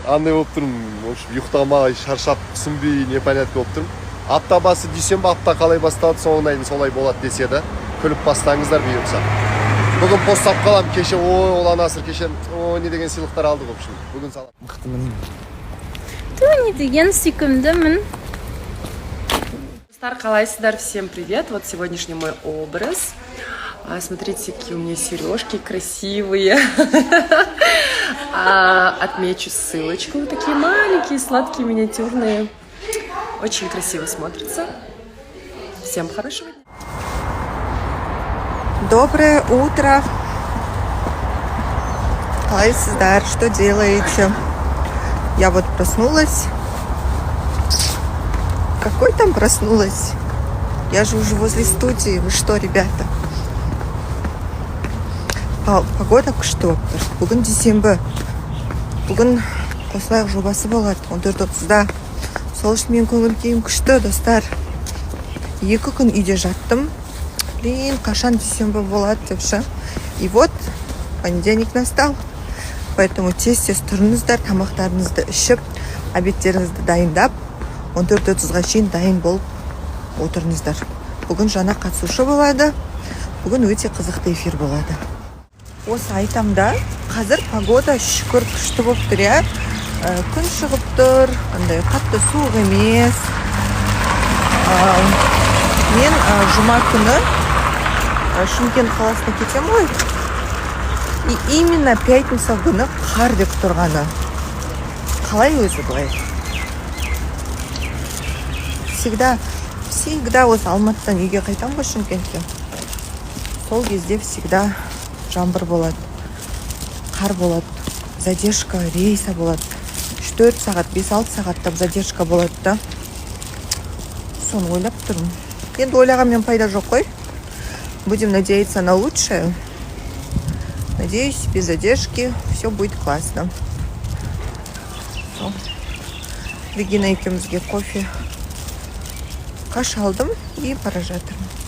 Андай болып тұрмын, ұйықтамай, шаршап, түсінбей, непонятно болып тұрмын. Апта басы дүйсенбі, апта қалай басталады, соңына дейін солай болады десе де, күліп бастаңыздар бұйырса. Бүгін постап қалам, кеше, олан асыр, кеше, не деген сыйлықтар алдық общем. Бүгін салам. Мықтымын. Не деген сүйкімдімін. Достар, қалайсыздар? Всем привет! Вот сегодняшний мой образ. Смотрите, какие у меня сережки красивые. Отмечу ссылочку. Вот такие маленькие, сладкие, миниатюрные. Очень красиво смотрится. Всем хорошего дня. Доброе утро. Қалайсыздар, что делаете? Я вот проснулась. Какой там проснулась? Я же уже возле студии. Вы что, ребята? Погода күшті болып тұр. Бүгін дүйсенбі. Бүгін қосылайық жобасы болады. 14:30-да. Сол үшін мен көңіл күйім күшті, достар. 2 күн үйде жаттым. Блин, қашан дүйсенбі болады депші. И вот понедельник настал. Поэтому тез-тез тұрыңыздар, тамақтарыңызды ішіп, обедтеріңізді дайындап, 14:30-ға шейін дайын болып отырыңыздар. Бүгін жаңа қатысушы болады. Бүгін өте қызықты эфир болады. Осы айтамда, қазір погода шүкір күшті болып тұр, я. Күн шығып тұр, андай қатты суық емес. Мен жұма күні Шымкент қаласына кетем ғой. И именно пятница күні қар деп тұрғаны. Қалай өзі былай? Всегда осы Алматыдан үйге қайтам ғой Шымкентке. Сол кезде всегда жаңбыр болады, қар болады, задержка рейса болады. 4 сағат, 5-6 сағаттап задержка болады да. Соны ойлап тұрмын. Енді ойлағанмен пайда жоқ қой. Будем надеяться на лучшее. Надеюсь, без задержки все будет классно. Регина екеумізге кофе қаш алдым и бара жатырмын.